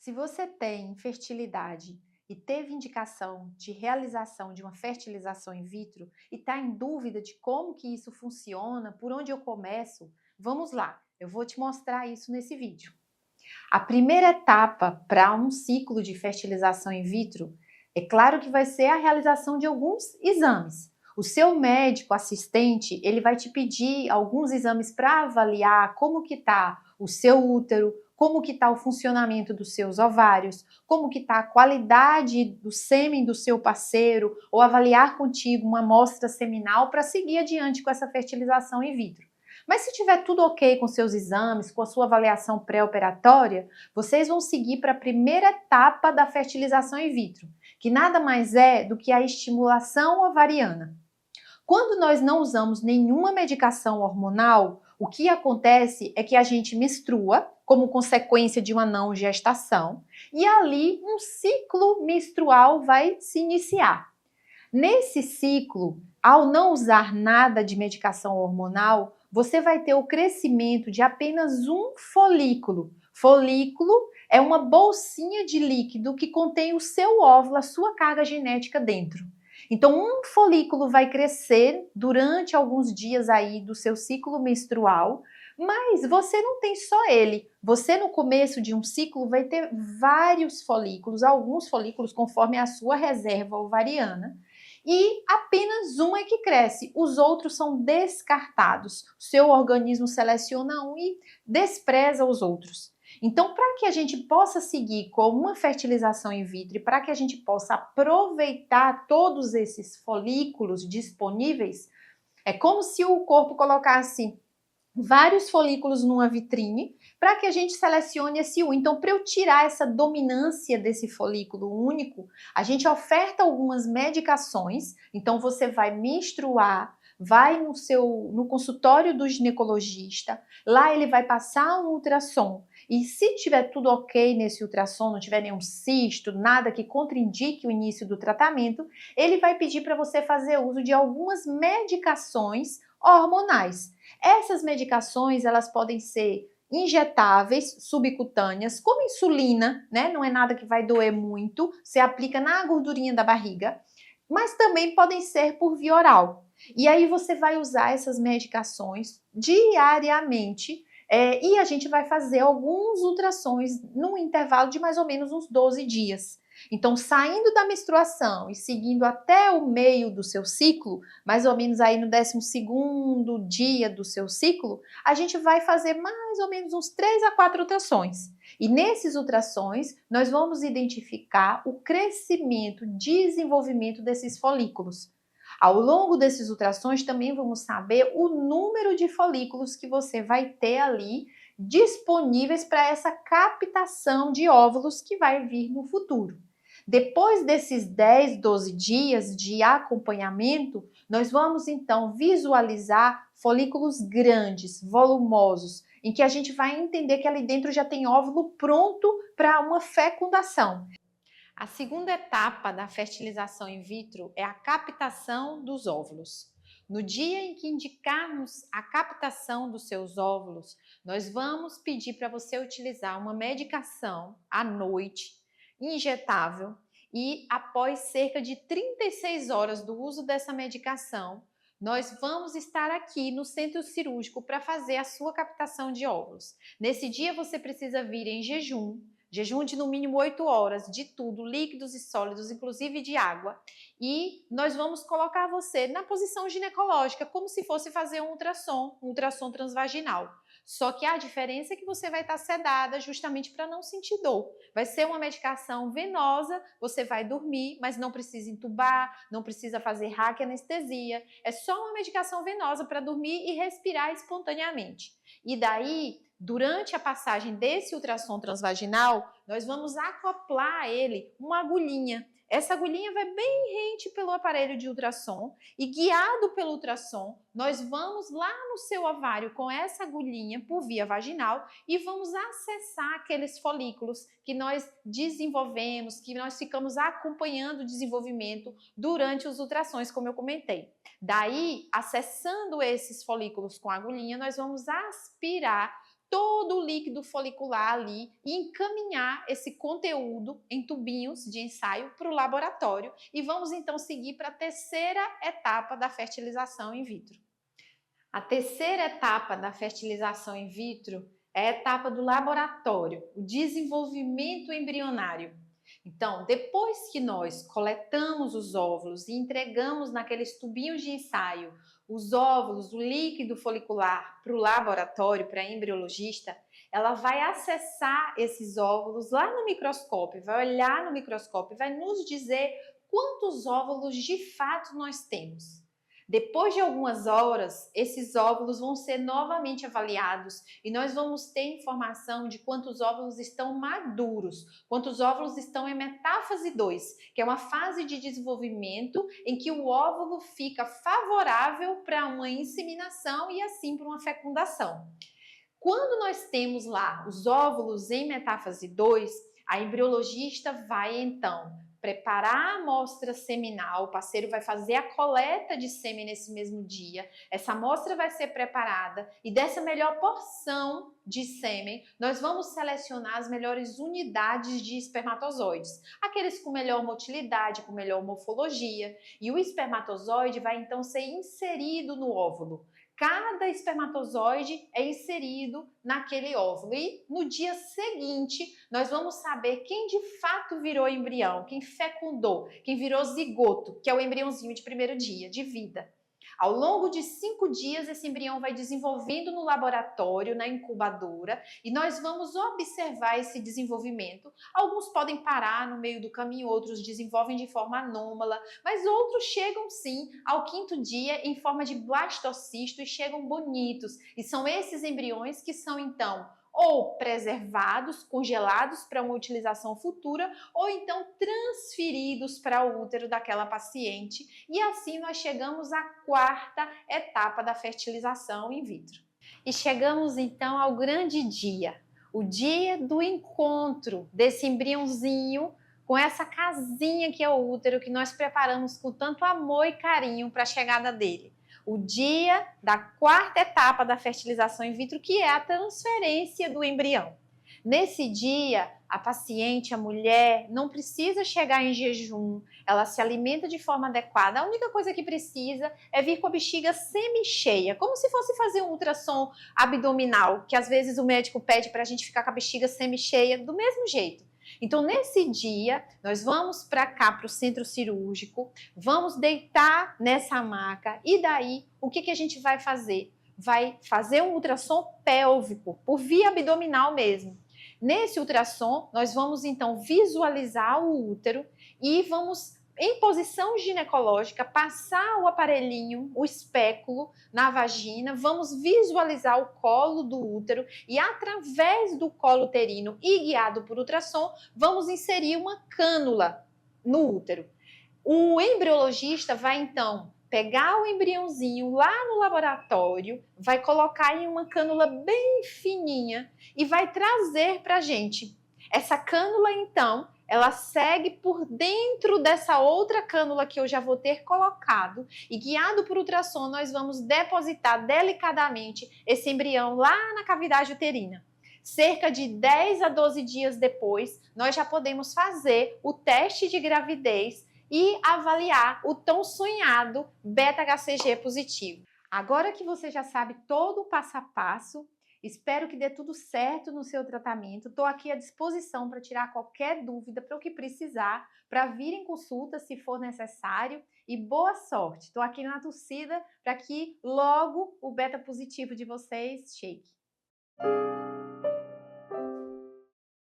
Se você tem infertilidade e teve indicação de realização de uma fertilização in vitro e está em dúvida de como que isso funciona, por onde eu começo, vamos lá, eu vou te mostrar isso nesse vídeo. A primeira etapa para um ciclo de fertilização in vitro, é claro que vai ser a realização de alguns exames. O seu médico assistente, ele vai te pedir alguns exames para avaliar como que está o seu útero, como que está o funcionamento dos seus ovários, como que está a qualidade do sêmen do seu parceiro, ou avaliar contigo uma amostra seminal para seguir adiante com essa fertilização in vitro. Mas se tiver tudo ok com seus exames, com a sua avaliação pré-operatória, vocês vão seguir para a primeira etapa da fertilização in vitro, que nada mais é do que a estimulação ovariana. Quando nós não usamos nenhuma medicação hormonal, o que acontece é que a gente menstrua, como consequência de uma não gestação, e ali um ciclo menstrual vai se iniciar. Nesse ciclo, ao não usar nada de medicação hormonal, você vai ter o crescimento de apenas um folículo. Folículo é uma bolsinha de líquido que contém o seu óvulo, a sua carga genética dentro. Então, um folículo vai crescer durante alguns dias aí do seu ciclo menstrual, mas você não tem só ele. Você, no começo de um ciclo, vai ter vários folículos, alguns folículos conforme a sua reserva ovariana, e apenas um é que cresce, os outros são descartados. O seu organismo seleciona um e despreza os outros. Então, para que a gente possa seguir com uma fertilização in vitro e para que a gente possa aproveitar todos esses folículos disponíveis, é como se o corpo colocasse vários folículos numa vitrine para que a gente selecione esse um. Então, para eu tirar essa dominância desse folículo único, a gente oferta algumas medicações. Então, você vai menstruar, vai no consultório do ginecologista, lá ele vai passar um ultrassom. E se tiver tudo ok nesse ultrassom, não tiver nenhum cisto, nada que contraindique o início do tratamento, ele vai pedir para você fazer uso de algumas medicações hormonais. Essas medicações, elas podem ser injetáveis, subcutâneas, como insulina, né? Não é nada que vai doer muito, você aplica na gordurinha da barriga, mas também podem ser por via oral. E aí você vai usar essas medicações diariamente, e a gente vai fazer alguns ultrassons num intervalo de mais ou menos uns 12 dias. Então, saindo da menstruação e seguindo até o meio do seu ciclo, mais ou menos aí no 12º dia do seu ciclo, a gente vai fazer mais ou menos uns 3 a 4 ultrassons. E nesses ultrassons, nós vamos identificar o crescimento, desenvolvimento desses folículos. Ao longo desses ultrassons, também vamos saber o número de folículos que você vai ter ali disponíveis para essa captação de óvulos que vai vir no futuro. Depois desses 10, 12 dias de acompanhamento, nós vamos então visualizar folículos grandes, volumosos, em que a gente vai entender que ali dentro já tem óvulo pronto para uma fecundação. A segunda etapa da fertilização in vitro é a captação dos óvulos. No dia em que indicarmos a captação dos seus óvulos, nós vamos pedir para você utilizar uma medicação à noite, injetável, e após cerca de 36 horas do uso dessa medicação, nós vamos estar aqui no centro cirúrgico para fazer a sua captação de óvulos. Nesse dia você precisa vir em jejum de no mínimo 8 horas, de tudo, líquidos e sólidos, inclusive de água. E nós vamos colocar você na posição ginecológica, como se fosse fazer um ultrassom transvaginal. Só que a diferença é que você vai estar sedada justamente para não sentir dor. Vai ser uma medicação venosa, você vai dormir, mas não precisa entubar, não precisa fazer raquianestesia. É só uma medicação venosa para dormir e respirar espontaneamente. E daí, durante a passagem desse ultrassom transvaginal, nós vamos acoplar a ele uma agulhinha. Essa agulhinha vai bem rente pelo aparelho de ultrassom e, guiado pelo ultrassom, nós vamos lá no seu ovário com essa agulhinha por via vaginal e vamos acessar aqueles folículos que nós desenvolvemos, que nós ficamos acompanhando o desenvolvimento durante os ultrassons, como eu comentei. Daí, acessando esses folículos com a agulhinha, nós vamos aspirar todo o líquido folicular ali e encaminhar esse conteúdo em tubinhos de ensaio para o laboratório. E vamos então seguir para a terceira etapa da fertilização in vitro. A terceira etapa da fertilização in vitro é a etapa do laboratório, o desenvolvimento embrionário. Então, depois que nós coletamos os óvulos e entregamos naqueles tubinhos de ensaio os óvulos, o líquido folicular para o laboratório, para a embriologista, ela vai acessar esses óvulos lá no microscópio, vai olhar no microscópio, vai nos dizer quantos óvulos de fato nós temos. Depois de algumas horas, esses óvulos vão ser novamente avaliados e nós vamos ter informação de quantos óvulos estão maduros, quantos óvulos estão em metáfase 2, que é uma fase de desenvolvimento em que o óvulo fica favorável para uma inseminação e assim para uma fecundação. Quando nós temos lá os óvulos em metáfase 2, a embriologista vai então preparar a amostra seminal, o parceiro vai fazer a coleta de sêmen nesse mesmo dia, essa amostra vai ser preparada e dessa melhor porção de sêmen, nós vamos selecionar as melhores unidades de espermatozoides, aqueles com melhor motilidade, com melhor morfologia, e o espermatozoide vai então ser inserido no óvulo. Cada espermatozoide é inserido naquele óvulo e no dia seguinte nós vamos saber quem de fato virou embrião, quem fecundou, quem virou zigoto, que é o embriãozinho de primeiro dia de vida. Ao longo de 5 dias, esse embrião vai desenvolvendo no laboratório, na incubadora, e nós vamos observar esse desenvolvimento. Alguns podem parar no meio do caminho, outros desenvolvem de forma anômala, mas outros chegam sim ao 5º dia em forma de blastocisto e chegam bonitos. E são esses embriões que são então ou preservados, congelados para uma utilização futura, ou então transferidos para o útero daquela paciente. E assim nós chegamos à 4ª etapa da fertilização in vitro. E chegamos então ao grande dia, o dia do encontro desse embriãozinho com essa casinha que é o útero, que nós preparamos com tanto amor e carinho para a chegada dele. O dia da 4ª etapa da fertilização in vitro, que é a transferência do embrião. Nesse dia, a paciente, a mulher, não precisa chegar em jejum, ela se alimenta de forma adequada. A única coisa que precisa é vir com a bexiga semi-cheia, como se fosse fazer um ultrassom abdominal, que às vezes o médico pede para a gente ficar com a bexiga semi-cheia, do mesmo jeito. Então, nesse dia, nós vamos para cá, para o centro cirúrgico, vamos deitar nessa maca e daí, o que a gente vai fazer? Vai fazer um ultrassom pélvico, por via abdominal mesmo. Nesse ultrassom, nós vamos então visualizar o útero e vamos, em posição ginecológica, passar o aparelhinho, o espéculo, na vagina, vamos visualizar o colo do útero e através do colo uterino e guiado por ultrassom, vamos inserir uma cânula no útero. O embriologista vai então pegar o embriãozinho lá no laboratório, vai colocar em uma cânula bem fininha e vai trazer para a gente. Essa cânula então, ela segue por dentro dessa outra cânula que eu já vou ter colocado e guiado por ultrassom nós vamos depositar delicadamente esse embrião lá na cavidade uterina. Cerca de 10 a 12 dias depois, nós já podemos fazer o teste de gravidez e avaliar o tão sonhado beta-HCG positivo. Agora que você já sabe todo o passo a passo, espero que dê tudo certo no seu tratamento. Estou aqui à disposição para tirar qualquer dúvida, para o que precisar, para vir em consulta se for necessário. E boa sorte! Estou aqui na torcida para que logo o beta positivo de vocês chegue.